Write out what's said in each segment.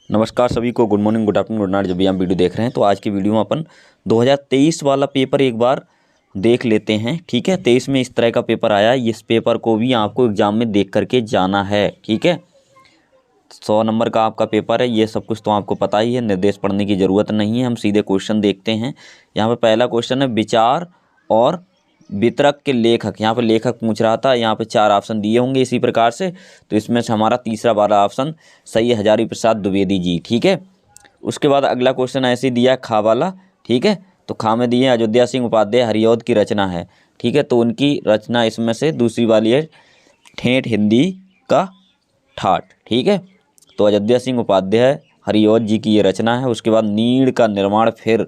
नमस्कार सभी को, good morning, good afternoon, good night. जब भी आप वीडियो देख रहे हैं तो आज की वीडियो में अपन 2023 वाला पेपर एक बार देख लेते हैं। ठीक है, 23 में इस तरह का पेपर आया, इस पेपर को भी आपको एग्जाम में देख करके जाना है। ठीक है, 100 नंबर का आपका पेपर है, ये सब कुछ तो आपको पता ही है, निर्देश पढ़ने की ज़रूरत नहीं है। हम सीधे क्वेश्चन देखते हैं। यहाँ पर पहला क्वेश्चन है विचार और वितरक के लेखक। यहाँ पे लेखक पूछ रहा था, यहाँ पे 4 ऑप्शन दिए होंगे इसी प्रकार से, तो इसमें से हमारा तीसरा वाला ऑप्शन सही है, हजारी प्रसाद द्विवेदी जी। ठीक है, उसके बाद अगला क्वेश्चन ऐसे दिया खा वाला। ठीक है, तो खा में दिए अयोध्या सिंह उपाध्याय हरिऔध की रचना है। ठीक है, तो उनकी रचना इसमें से दूसरी वाली है ठेठ हिंदी का ठाठ। ठीक है, तो अयोध्या सिंह उपाध्याय हरिऔध जी की ये रचना है। उसके बाद नीड़ का निर्माण, फिर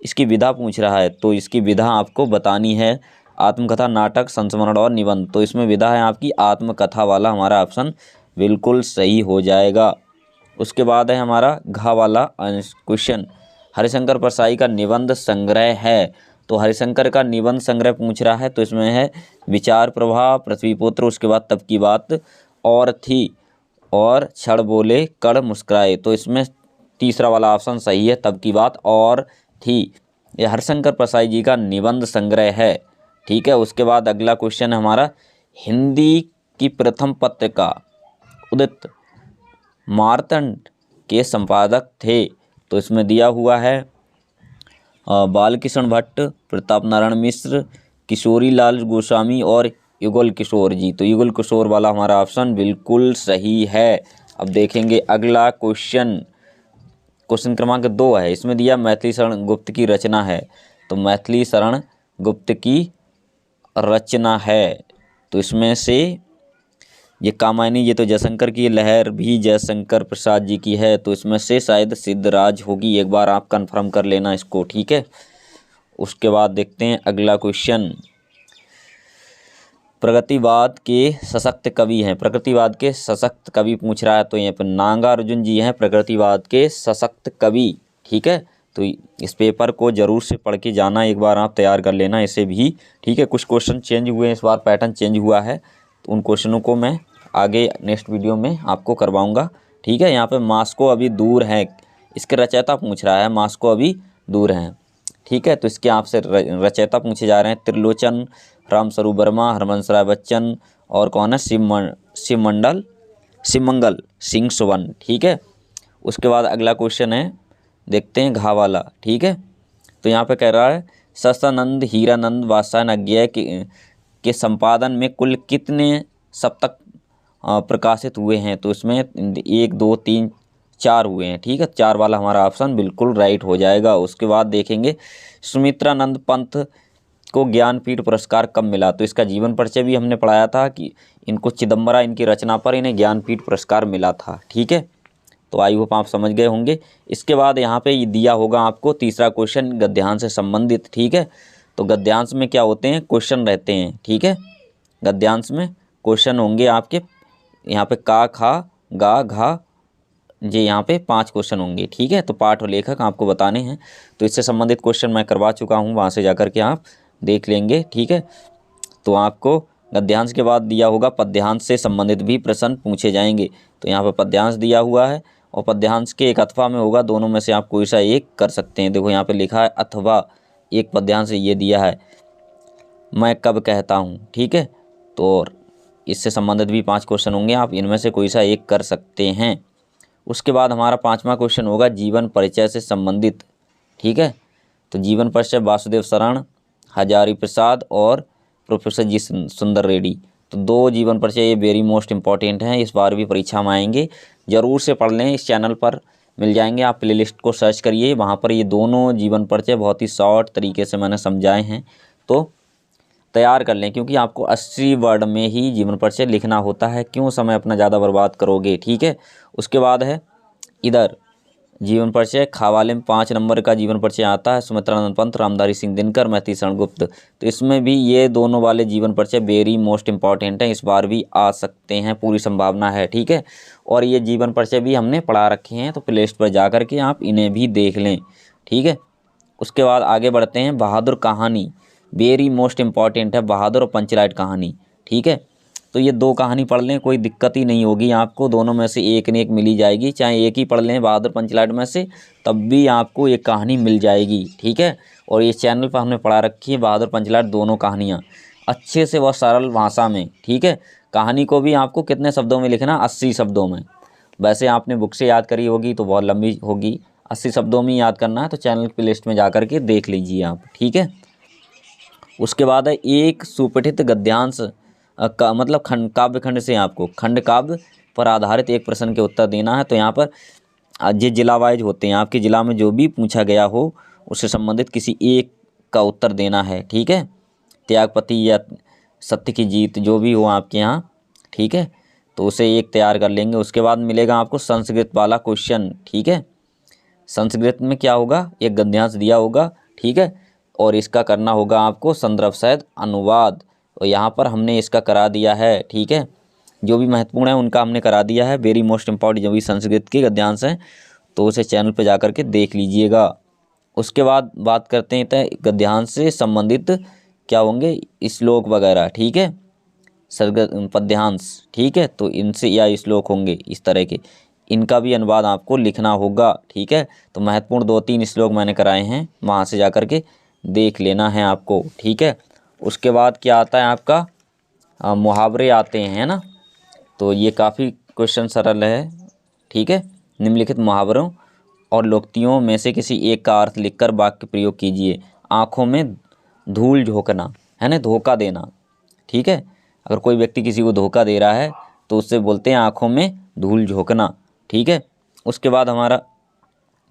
इसकी विधा पूछ रहा है, तो इसकी विधा आपको बतानी है। आत्मकथा, नाटक, संस्मरण और निबंध, तो इसमें विधा है आपकी आत्मकथा वाला, हमारा ऑप्शन बिल्कुल सही हो जाएगा। उसके बाद है हमारा घा वाला क्वेश्चन, हरिशंकर परसाई का निबंध संग्रह है, तो हरिशंकर का निबंध संग्रह पूछ रहा है, तो इसमें है विचार प्रवाह, पृथ्वीपुत्र, उसके बाद तब की बात, और थी, और क्षण बोले कड़ मुस्कुराए, तो इसमें तीसरा वाला ऑप्शन सही है, तब की बात और थी। यह हरिशंकर परसाई जी का निबंध संग्रह है। ठीक है, उसके बाद अगला क्वेश्चन है हमारा हिंदी की प्रथम पत्रिका उदित मार्तंड के संपादक थे, तो इसमें दिया हुआ है बालकृष्ण भट्ट, प्रताप नारायण मिश्र, किशोरी लाल गोस्वामी और युगल किशोर जी, तो युगल किशोर वाला हमारा ऑप्शन बिल्कुल सही है। अब देखेंगे अगला क्वेश्चन, क्वेश्चन क्रमांक 2 है। इसमें दिया मैथिली शरण गुप्त की रचना है, तो मैथिली शरण गुप्त की रचना है, तो इसमें से ये कामायनी, ये तो जयशंकर की, लहर भी जयशंकर प्रसाद जी की है, तो इसमें से शायद सिद्धराज होगी, एक बार आप कंफर्म कर लेना इसको। ठीक है, उसके बाद देखते हैं अगला क्वेश्चन, प्रगतिवाद के सशक्त कवि हैं, प्रगतिवाद के सशक्त कवि पूछ रहा है, तो यहाँ पर नागार्जुन जी हैं प्रगतिवाद के सशक्त कवि। ठीक है, तो इस पेपर को ज़रूर से पढ़ के जाना, एक बार आप तैयार कर लेना इसे भी। ठीक है, कुछ क्वेश्चन चेंज हुए हैं, इस बार पैटर्न चेंज हुआ है, तो उन क्वेश्चनों को मैं आगे नेक्स्ट वीडियो में आपको करवाऊँगा। ठीक है, यहाँ पर मास्को अभी दूर है, इसके रचयिता पूछ रहा है, मास्को अभी दूर हैं। ठीक है, तो इसके आपसे रचयिता पूछे जा रहे हैं त्रिलोचन, रामस्वरूप वर्मा, हरवंश राय बच्चन, और कौन है शिवमंगल सिंह सुवन। ठीक है, उसके बाद अगला क्वेश्चन है, देखते हैं घा वाला। ठीक है, तो यहाँ पे कह रहा है ससानंद हीरानंद वात्स्यायन अज्ञेय के संपादन में कुल कितने सप्तक प्रकाशित हुए हैं, तो इसमें 1 2 3 4 हुए हैं। ठीक है, 4 वाला हमारा ऑप्शन बिल्कुल राइट हो जाएगा। उसके बाद देखेंगे सुमित्रानंद पंत को ज्ञानपीठ पुरस्कार कब मिला, तो इसका जीवन परिचय भी हमने पढ़ाया था कि इनको चिदम्बरा, इनकी रचना पर इन्हें ज्ञानपीठ पुरस्कार मिला था। ठीक है, तो आई होप आप समझ गए होंगे। इसके बाद यहाँ पे ये दिया होगा आपको तीसरा क्वेश्चन गद्यांश से संबंधित। ठीक है, तो गद्यांश में क्या होते हैं, क्वेश्चन रहते हैं। ठीक है, गद्यांश में क्वेश्चन होंगे आपके, यहाँ पे का, खा, गा, घा, ये यहाँ पे 5 क्वेश्चन होंगे। ठीक है, तो पाठ और लेखक आपको बताने हैं, तो इससे संबंधित क्वेश्चन मैं करवा चुका हूँ, वहाँ से जाकर के आप देख लेंगे। ठीक है, तो आपको गद्यांश के बाद दिया होगा पद्यांश से संबंधित भी प्रश्न पूछे जाएंगे, तो यहाँ पर पद्यांश दिया हुआ है, और पद्यांश के एक अथवा में होगा, दोनों में से आप कोई सा एक कर सकते हैं। देखो यहाँ पे लिखा है अथवा, एक पद्यांश ये दिया है मैं कब कहता हूँ। ठीक है, तो इससे संबंधित भी 5 क्वेश्चन होंगे, आप इनमें से कोई सा एक कर सकते हैं। उसके बाद हमारा 5वां क्वेश्चन होगा जीवन परिचय से संबंधित। ठीक है, तो जीवन परिचय वासुदेव शरण, हजारी प्रसाद और प्रोफेसर जी सुंदर रेड्डी, तो 2 जीवन परिचय ये वेरी मोस्ट इंपॉर्टेंट हैं, इस बार भी परीक्षा में आएंगे, ज़रूर से पढ़ लें। इस चैनल पर मिल जाएंगे, आप प्लेलिस्ट को सर्च करिए, वहाँ पर ये दोनों जीवन परिचय बहुत ही शॉर्ट तरीके से मैंने समझाए हैं, तो तैयार कर लें, क्योंकि आपको 80 वर्ड में ही जीवन परिचय लिखना होता है, क्यों समय अपना ज़्यादा बर्बाद करोगे। ठीक है, उसके बाद है इधर जीवन परिचय खावाले में 5 नंबर का जीवन परिचय आता है सुमित्रानंद पंत, रामधारी सिंह दिनकर, मैथिली शरण गुप्त, तो इसमें भी ये दोनों वाले जीवन परिचय वेरी मोस्ट इंपॉर्टेंट हैं, इस बार भी आ सकते हैं, पूरी संभावना है। ठीक है, और ये जीवन परिचय भी हमने पढ़ा रखे हैं, तो प्ले लिस्ट पर जा कर के आप इन्हें भी देख लें। ठीक है, उसके बाद आगे बढ़ते हैं, बहादुर कहानी वेरी मोस्ट इंपॉर्टेंट है, बहादुर और पंचलाइट कहानी। ठीक है, तो ये 2 कहानी पढ़ लें, कोई दिक्कत ही नहीं होगी आपको, दोनों में से एक न एक मिल ही जाएगी। चाहे एक ही पढ़ लें बहादुर पंचलाट में से, तब भी आपको एक कहानी मिल जाएगी, ठीक है। और ये चैनल पर हमने पढ़ा रखी है बहादुर पंचलाट दोनों कहानियाँ अच्छे से व सरल भाषा में, ठीक है। कहानी को भी आपको कितने शब्दों में लिखना, 80 शब्दों में। वैसे आपने बुक से याद करी होगी तो बहुत लंबी होगी, 80 शब्दों में याद करना है, तो चैनल की लिस्ट में जा कर के देख लीजिए आप, ठीक है। उसके बाद है एक सुपठित गद्यांश का मतलब काव्य खंड से आपको खंड काव्य पर आधारित एक प्रश्न के उत्तर देना है। तो यहाँ पर ये जिला वाइज होते हैं, आपके ज़िला में जो भी पूछा गया हो उससे संबंधित किसी एक का उत्तर देना है, ठीक है। त्यागपति या सत्य की जीत जो भी हो आपके यहाँ, ठीक है, तो उसे एक तैयार कर लेंगे। उसके बाद मिलेगा आपको संस्कृत वाला क्वेश्चन, ठीक है। संस्कृत में क्या होगा, एक गद्यांश दिया होगा, ठीक है, और इसका करना होगा आपको संदर्भ सहित अनुवाद। और यहाँ पर हमने इसका करा दिया है, ठीक है। जो भी महत्वपूर्ण है उनका हमने करा दिया है, वेरी मोस्ट इम्पॉर्टेंट जो भी संस्कृत के गद्यांश हैं, तो उसे चैनल पर जा कर के देख लीजिएगा। उसके बाद बात करते हैं तो गद्यांश से संबंधित क्या होंगे, श्लोक वगैरह, ठीक है, पद्यांश, ठीक है, तो इनसे या श्लोक होंगे इस तरह के, इनका भी अनुवाद आपको लिखना होगा, ठीक है। तो महत्वपूर्ण 2-3 श्लोक मैंने कराए हैं, वहाँ से जा कर के देख लेना है आपको, ठीक है। उसके बाद क्या आता है आपका, मुहावरे आते हैं, है ना। तो ये काफ़ी क्वेश्चन सरल है, ठीक है। निम्नलिखित मुहावरों और लोकोक्तियों में से किसी एक का अर्थ लिखकर वाक्य प्रयोग कीजिए। आँखों में धूल झोंकना, है ना, धोखा देना, ठीक है। अगर कोई व्यक्ति किसी को धोखा दे रहा है तो उससे बोलते हैं आँखों में धूल झोंकना, ठीक है। उसके बाद हमारा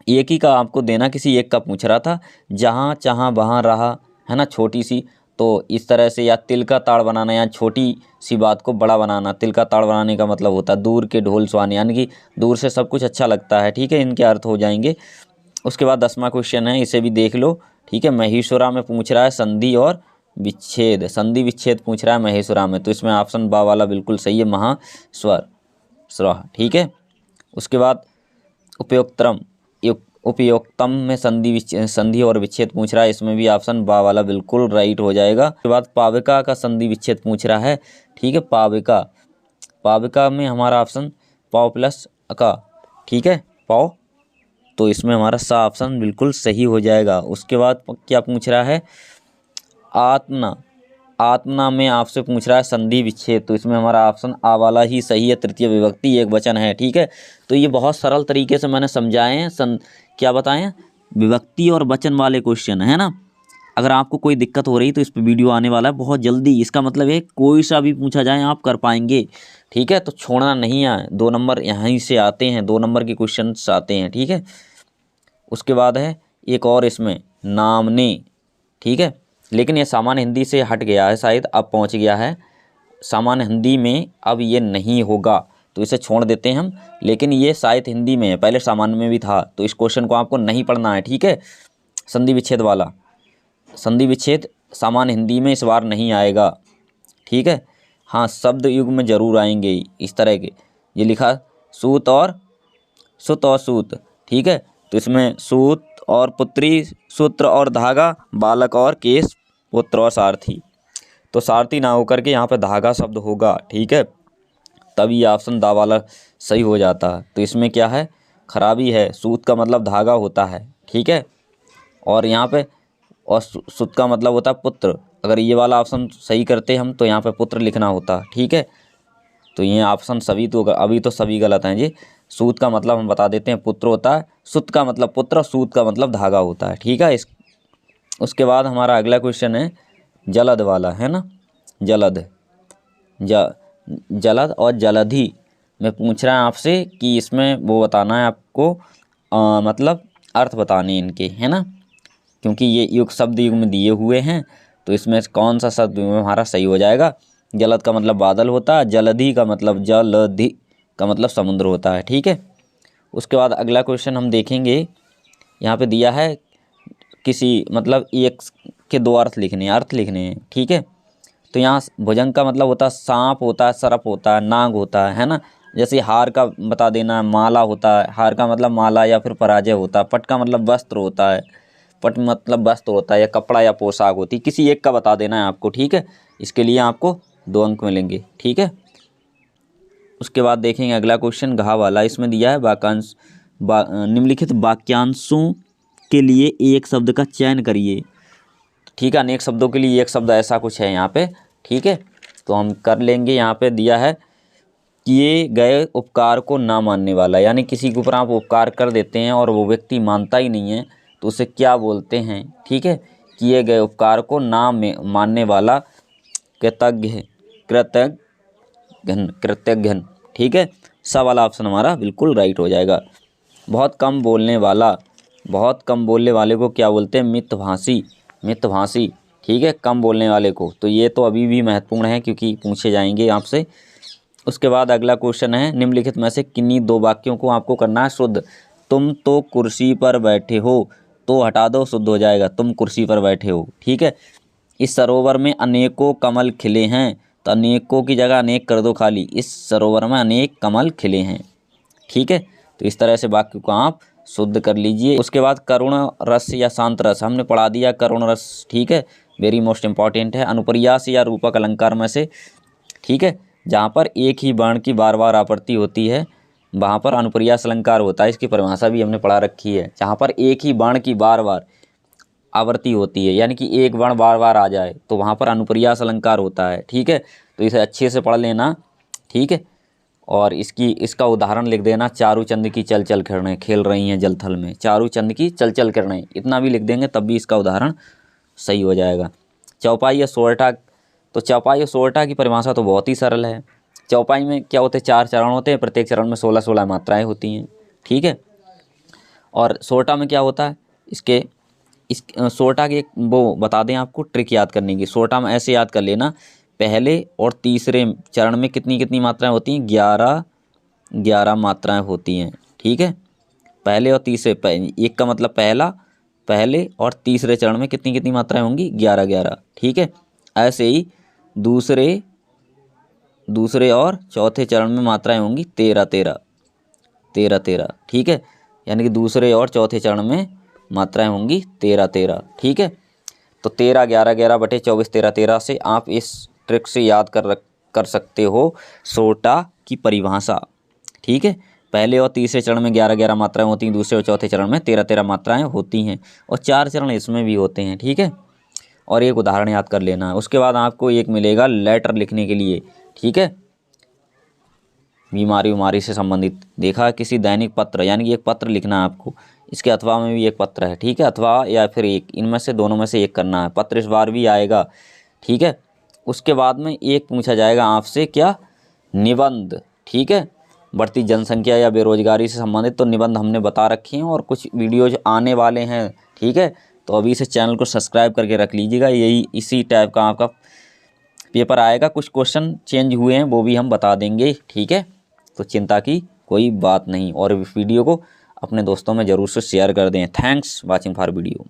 एक ही का आपको देना, किसी एक का पूछ रहा था, जहाँ चाहाँ वहाँ रहा, है ना, छोटी सी, तो इस तरह से, या तिल का ताड़ बनाना, या छोटी सी बात को बड़ा बनाना। तिल का ताड़ बनाने का मतलब होता है दूर के ढोल सुहाने, यानी कि दूर से सब कुछ अच्छा लगता है, ठीक है, इनके अर्थ हो जाएंगे। उसके बाद 10वां क्वेश्चन है, इसे भी देख लो, ठीक है। महेश्वरा में पूछ रहा है संधि और विच्छेद, संधि विच्छेद पूछ रहा है महेश्वरा में, तो इसमें ऑप्शन बा वाला बिल्कुल सही है, महास्वर स्वर, ठीक है। उसके बाद उपयोक्तम में संधि और विच्छेद पूछ रहा है, इसमें भी ऑप्शन बा वाला बिल्कुल राइट हो जाएगा। उसके बाद पाविका का संधि विच्छेद पूछ रहा है, ठीक है, पाविका में हमारा ऑप्शन पाव प्लस अका, ठीक है, पाव, तो इसमें हमारा सा ऑप्शन बिल्कुल सही हो जाएगा। उसके बाद क्या पूछ रहा है, आत्मना में आपसे पूछ रहा है संधि विच्छेद, तो इसमें हमारा ऑप्शन आ वाला ही सही है, तृतीय विभक्ति एक वचन है, ठीक है। तो ये बहुत सरल तरीके से मैंने समझाए हैं, क्या बताएं, विभक्ति और वचन वाले क्वेश्चन, है ना। अगर आपको कोई दिक्कत हो रही तो इस पर वीडियो आने वाला है बहुत जल्दी, इसका मतलब है कोई सा भी पूछा जाए आप कर पाएंगे, ठीक है। तो छोड़ना नहीं है, 2 नंबर यहीं से आते हैं, 2 नंबर के क्वेश्चन आते हैं, ठीक है। उसके बाद है एक और इसमें नामने, ठीक है, लेकिन ये सामान्य हिंदी से हट गया है, शायद अब पहुंच गया है सामान्य हिंदी में, अब ये नहीं होगा, तो इसे छोड़ देते हैं हम। लेकिन ये शायद हिंदी में है, पहले सामान्य में भी था, तो इस क्वेश्चन को आपको नहीं पढ़ना है, ठीक है। संधि विच्छेद वाला, संधि विच्छेद सामान्य हिंदी में इस बार नहीं आएगा, ठीक है। हाँ, शब्द युग में ज़रूर आएंगे इस तरह के, ये लिखा सूत और सूत, ठीक है, तो इसमें सूत और पुत्री, सूत्र और धागा, बालक और केस, पुत्र और सारथी, तो सारथी ना होकर के यहाँ पे धागा शब्द होगा, ठीक है, तभी ऑप्शन दा वाला सही हो जाता है। तो इसमें क्या है, खराबी है, सूत का मतलब धागा होता है, ठीक है, और यहाँ पे और सूत का मतलब होता है पुत्र, अगर ये वाला ऑप्शन सही करते हम तो यहाँ पे पुत्र लिखना होता, ठीक है। तो ये ऑप्शन सभी तो अभी तो सभी गलत हैं जी। सूत का मतलब हम बता देते हैं पुत्र होता है, सुत का मतलब पुत्र, सूत का मतलब धागा होता है, ठीक है। उसके बाद हमारा अगला क्वेश्चन है जलद वाला, है ना, जलद और जलधि में पूछ रहा है आपसे कि इसमें वो बताना है आपको, मतलब अर्थ बताने इनके, है ना, क्योंकि ये युग शब्द युग में दिए हुए हैं, तो इसमें कौन सा शब्द हमारा सही हो जाएगा। जलद का मतलब बादल होता है, जलधि का मतलब जलधि का मतलब समुद्र होता है, ठीक है। उसके बाद अगला क्वेश्चन हम देखेंगे, यहाँ पे दिया है किसी मतलब एक के 2 अर्थ लिखने हैं, ठीक है। तो यहाँ भुजंग का मतलब होता है सांप होता है, सर्प होता है, नाग होता है ना। जैसे हार का बता देना है, माला होता है, हार का मतलब माला या फिर पराजय होता है। पट का मतलब वस्त्र होता है, पट मतलब वस्त्र होता है, या कपड़ा या पोशाक होती है, किसी एक का बता देना है आपको, ठीक है। इसके लिए आपको 2 अंक मिलेंगे, ठीक है। उसके बाद देखेंगे अगला क्वेश्चन घा वाला। इसमें दिया है वाक्यांश निम्नलिखित वाक्यांशों के लिए एक शब्द का चयन करिए। ठीक है, अनेक शब्दों के लिए एक शब्द ऐसा कुछ है यहाँ पे। ठीक है, तो हम कर लेंगे। यहाँ पे दिया है किए गए उपकार को ना मानने वाला, यानी किसी के ऊपर आप उपकार कर देते हैं और वो व्यक्ति मानता ही नहीं है तो उसे क्या बोलते हैं। ठीक है, किए गए उपकार को ना मानने वाला कृतज्ञ कृतज्ञ कृतज्ञ। ठीक है, सा वाला ऑप्शन हमारा बिल्कुल राइट हो जाएगा। बहुत कम बोलने वाला, बहुत कम बोलने वाले को क्या बोलते हैं? मितभाषी, मितभाषी। ठीक है, कम बोलने वाले को। तो ये तो अभी भी महत्वपूर्ण है क्योंकि पूछे जाएंगे आपसे। उसके बाद अगला क्वेश्चन है निम्नलिखित में से किन्हीं दो वाक्यों को आपको करना है शुद्ध। तुम तो कुर्सी पर बैठे हो, तो हटा दो, शुद्ध हो जाएगा तुम कुर्सी पर बैठे हो। ठीक है, इस सरोवर में अनेकों कमल खिले हैं, तो अनेकों की जगह अनेक कर दो खाली। इस सरोवर में अनेक कमल खिले हैं। ठीक है, तो इस तरह से वाक्य को आप शुद्ध कर लीजिए। उसके बाद करुण रस या शांत रस हमने पढ़ा दिया। करुण रस, ठीक है, वेरी मोस्ट इंपॉर्टेंट है। अनुप्रियास या रूपक अलंकार में से, ठीक है, जहाँ पर एक ही वर्ण की बार बार आवर्ती होती है वहाँ पर अनुप्रियास अलंकार होता है। इसकी परिभाषा भी हमने पढ़ा रखी है। जहाँ पर एक ही वर्ण की बार बार आवर्ती होती है, यानी कि एक वर्ण बार बार आ जाए, तो वहाँ पर अनुप्रियास अलंकार होता है। ठीक है, तो इसे अच्छे से पढ़ लेना। ठीक है, और इसका उदाहरण लिख देना। चारू चंद की चल चल किरणें खेल रही हैं जल थल में। चारू चंद की चल चल किरणें, इतना भी लिख देंगे तब भी इसका उदाहरण सही हो जाएगा। चौपाई या सोरठा, तो चौपाई और सोरठा की परिभाषा तो बहुत ही सरल है। चौपाई में क्या होते हैं? 4 चरण होते हैं, प्रत्येक चरण में 16-16 मात्राएं होती हैं। ठीक है, और सोरठा में क्या होता है? इस सोरठा की एक वो बता दें आपको ट्रिक याद करने की। सोरठा में ऐसे याद कर लेना, पहले और तीसरे चरण में कितनी कितनी मात्राएं होती हैं? 11 मात्राएं होती हैं। ठीक है, पहले और तीसरे, एक का मतलब पहले और तीसरे चरण में कितनी कितनी मात्राएं होंगी? 11। ठीक है, ऐसे ही दूसरे और चौथे चरण में मात्राएं होंगी 13। ठीक है, यानी कि दूसरे और चौथे चरण में मात्राएं होंगी 13। ठीक है, तो 13 बटे 24 13 से आप इस ट्रिक से याद कर सकते हो सोरठा की परिभाषा। ठीक है, पहले और तीसरे चरण में 11 मात्राएं होती हैं, दूसरे और चौथे चरण में 13 मात्राएं होती हैं, और 4 चरण इसमें भी होते हैं। ठीक है, और एक उदाहरण याद कर लेना है। उसके बाद आपको एक मिलेगा लेटर लिखने के लिए। ठीक है, बीमारी से संबंधित देखा किसी दैनिक पत्र, यानी कि एक पत्र लिखना है आपको। इसके अथवा में भी एक पत्र है। ठीक है, अथवा या फिर एक, इनमें से दोनों में से एक करना है। पत्र इस बार भी आएगा। ठीक है, उसके बाद में एक पूछा जाएगा आपसे क्या? निबंध। ठीक है, बढ़ती जनसंख्या या बेरोजगारी से संबंधित तो निबंध हमने बता रखे हैं, और कुछ वीडियोज आने वाले हैं। ठीक है, तो अभी से चैनल को सब्सक्राइब करके रख लीजिएगा। यही इसी टाइप का आपका पेपर आएगा। कुछ क्वेश्चन चेंज हुए हैं वो भी हम बता देंगे। ठीक है, तो चिंता की कोई बात नहीं, और इस वीडियो को अपने दोस्तों में ज़रूर से शेयर कर दें। Thanks watching for video.